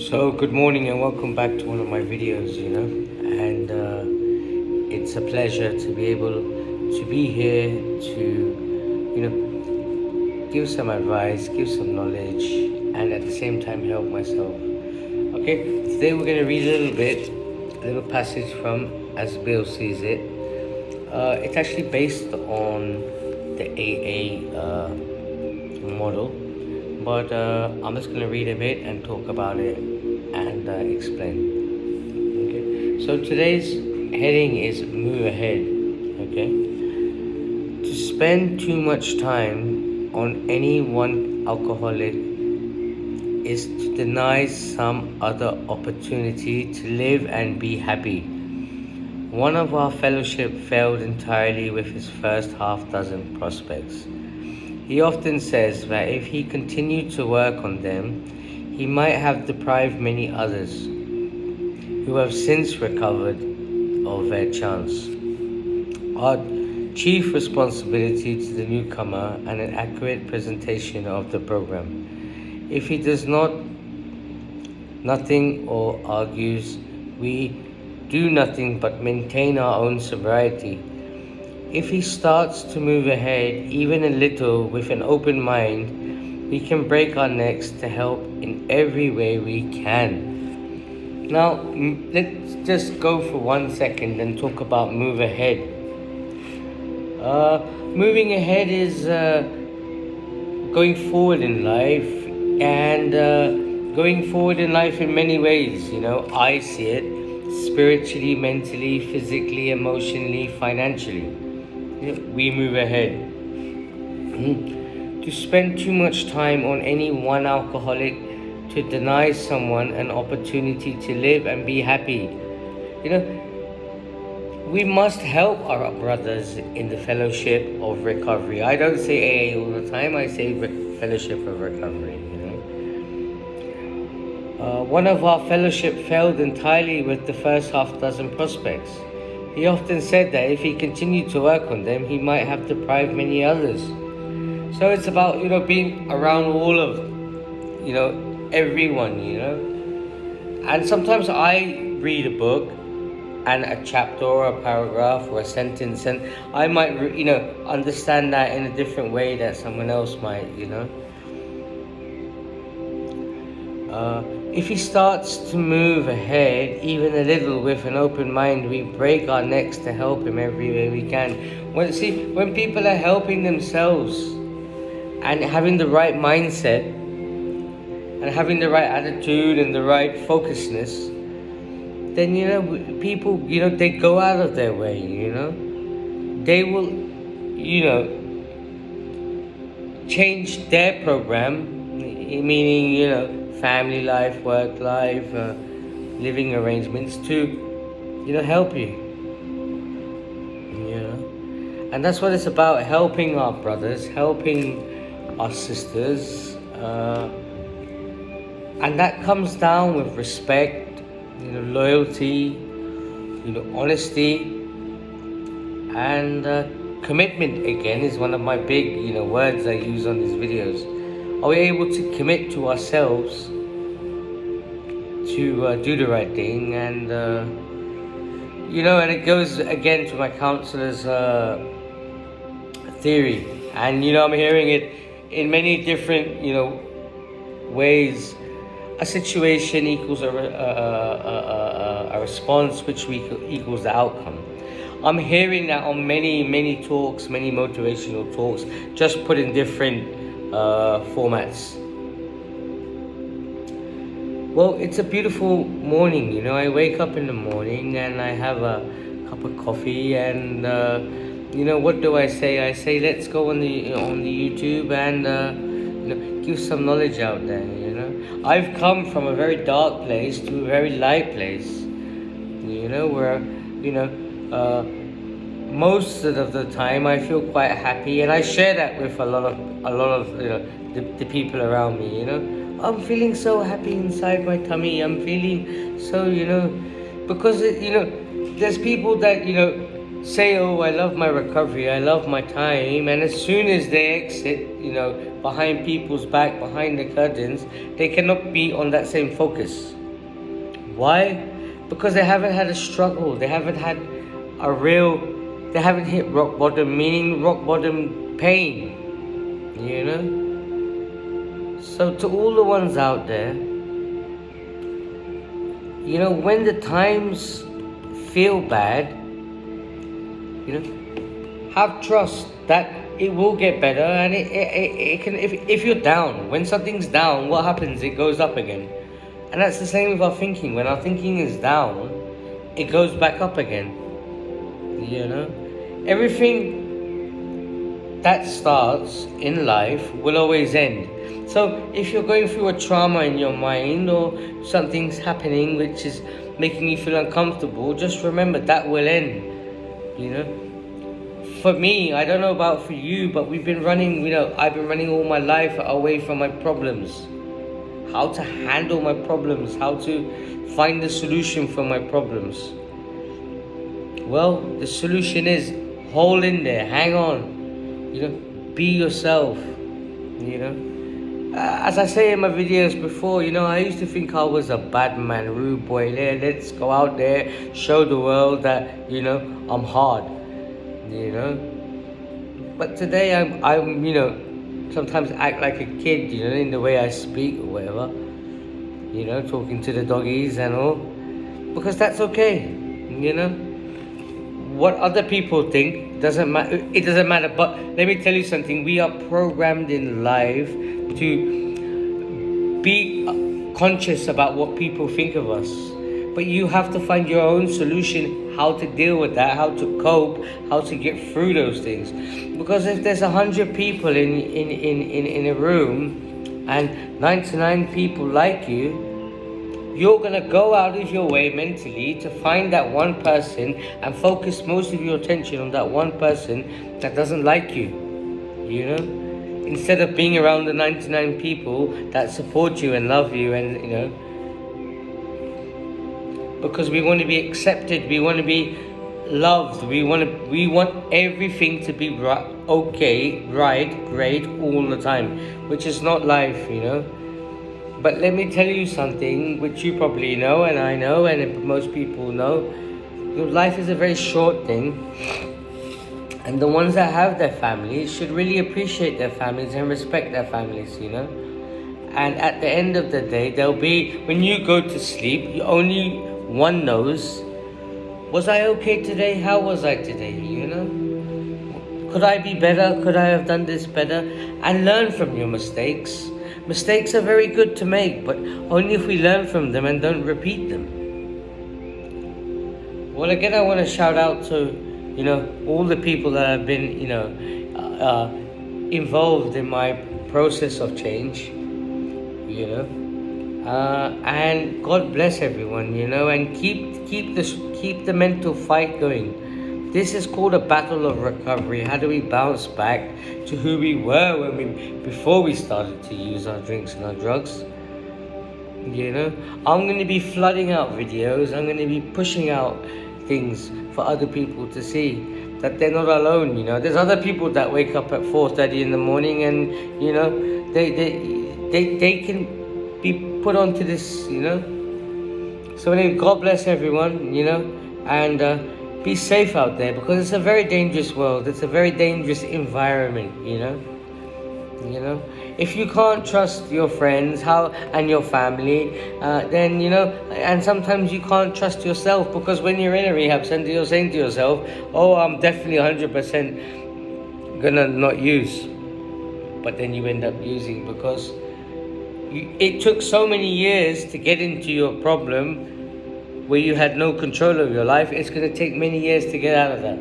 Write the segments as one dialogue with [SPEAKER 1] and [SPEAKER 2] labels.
[SPEAKER 1] So good morning and welcome back to one of my videos, and it's a pleasure to be able to be here to, give some advice, give some knowledge, and at the same time help myself. Okay, today we're going to read a little passage from As Bill Sees It. It's actually based on the AA model, but I'm just going to read a bit and talk about it and explain. Okay, so today's heading is move ahead. Okay, to spend too much time on any one alcoholic is to deny some other opportunity to live and be happy. One of our fellowship failed entirely with his first half dozen prospects. He often says that if he continued to work on them, he might have deprived many others who have since recovered of their chance. Our chief responsibility to the newcomer and an accurate presentation of the program. If he does nothing or argues, we do nothing but maintain our own sobriety. If he starts to move ahead even a little with an open mind, we can break our necks to help in every way we can. Now, let's just go for 1 second and talk about move ahead. Moving ahead is going forward in life, and going forward in life in many ways. I see it spiritually, mentally, physically, emotionally, financially. We move ahead. To spend too much time on any one alcoholic, to deny someone an opportunity to live and be happy. We must help our brothers in the fellowship of recovery. I don't say AA all the time, I say fellowship of recovery. One of our fellowship failed entirely with the first half dozen prospects. He often said that if he continued to work on them, he might have deprived many others. So it's about, being around all of, everyone, And sometimes I read a book and a chapter or a paragraph or a sentence, and I might, understand that in a different way that someone else might, If he starts to move ahead even a little with an open mind, we break our necks to help him every way we can. When people are helping themselves and having the right mindset and having the right attitude and the right focusedness, then people, they go out of their way. They will, change their program, meaning family life, work life, living arrangements to help you. And that's what it's about, helping our brothers, helping our sisters, and that comes down with respect, loyalty, honesty, and commitment. Again, is one of my big words I use on these videos. Are we able to commit to ourselves to do the right thing? And and it goes again to my counselor's theory, and I'm hearing it in many different ways. A situation equals a response, which equals the outcome. I'm hearing that on many talks, many motivational talks, just put in different formats. Well, it's a beautiful morning. I wake up in the morning and I have a cup of coffee, and what do I say? I say, let's go on the YouTube and give some knowledge out there. I've come from a very dark place to a very light place. Where most of the time I feel quite happy, and I share that with a lot of the people around me. I'm feeling so happy inside my tummy. I'm feeling so because there's people that say, oh, I love my recovery, I love my time, and as soon as they exit behind people's back, behind the curtains, they cannot be on that same focus. Why? Because they haven't had a struggle. They haven't hit rock bottom, meaning rock bottom pain. You know? So to all the ones out there, you know, when the times feel bad, you know, have trust that it will get better, and it can, if you're down, when something's down, what happens? It goes up again. And that's the same with our thinking. When our thinking is down, it goes back up again. You know? Everything that starts in life will always end. So if you're going through a trauma in your mind, or something's happening which is making you feel uncomfortable, just remember that will end. You know? For me, I don't know about for you, but we've been running, you know, I've been running all my life away from my problems. How to handle my problems, how to find the solution for my problems. Well, the solution is hold in there, hang on, you know, be yourself, you know. As I say in my videos before, you know, I used to think I was a bad man, rude boy. Let's go out there, show the world that, you know, I'm hard, you know. But today I'm, you know, sometimes act like a kid, you know, in the way I speak or whatever, you know, talking to the doggies and all, because that's okay, you know. What other people think doesn't matter. It doesn't matter. But let me tell you something. We are programmed in life to be conscious about what people think of us. But you have to find your own solution, how to deal with that, how to cope, how to get through those things. Because if there's 100 people in a room and 99 people like you, you're going to go out of your way mentally to find that one person and focus most of your attention on that one person that doesn't like you, you know, instead of being around the 99 people that support you and love you, and, you know, because we want to be accepted, we want to be loved, we want everything to be right, okay, right, great all the time, which is not life, you know. But let me tell you something which you probably know, and I know, and most people know. Your life is a very short thing, and the ones that have their families should really appreciate their families and respect their families, you know. And at the end of the day, there'll be, when you go to sleep, only one knows, was I okay today? How was I today, you know? Could I be better? Could I have done this better? And learn from your mistakes. Mistakes are very good to make, but only if we learn from them and don't repeat them. Well, again, I want to shout out to, you know, all the people that have been, you know, involved in my process of change, you know, and God bless everyone, you know, and keep the mental fight going. This is called a battle of recovery. How do we bounce back to who we were before we started to use our drinks and our drugs? You know, I'm going to be flooding out videos. I'm going to be pushing out things for other people to see that they're not alone. You know, there's other people that wake up at 4:30 in the morning, and, you know, they can be put onto this. You know, so anyway, God bless everyone. You know, and be safe out there, because it's a very dangerous world. It's a very dangerous environment, you know. You know, if you can't trust your friends and your family, then, you know, and sometimes you can't trust yourself, because when you're in a rehab center, you're saying to yourself, oh, I'm definitely 100% gonna not use. But then you end up using, because it took so many years to get into your problem where you had no control of your life. It's going to take many years to get out of that.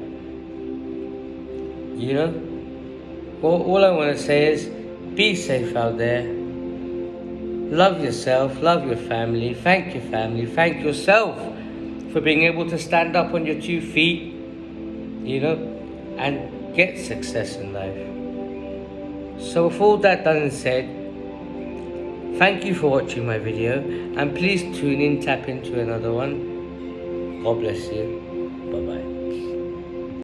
[SPEAKER 1] You know? All I want to say is, be safe out there. Love yourself, love your family, thank yourself for being able to stand up on your 2 feet, you know, and get success in life. So with all that done and said, thank you for watching my video, and please tune in, tap into another one. God bless you.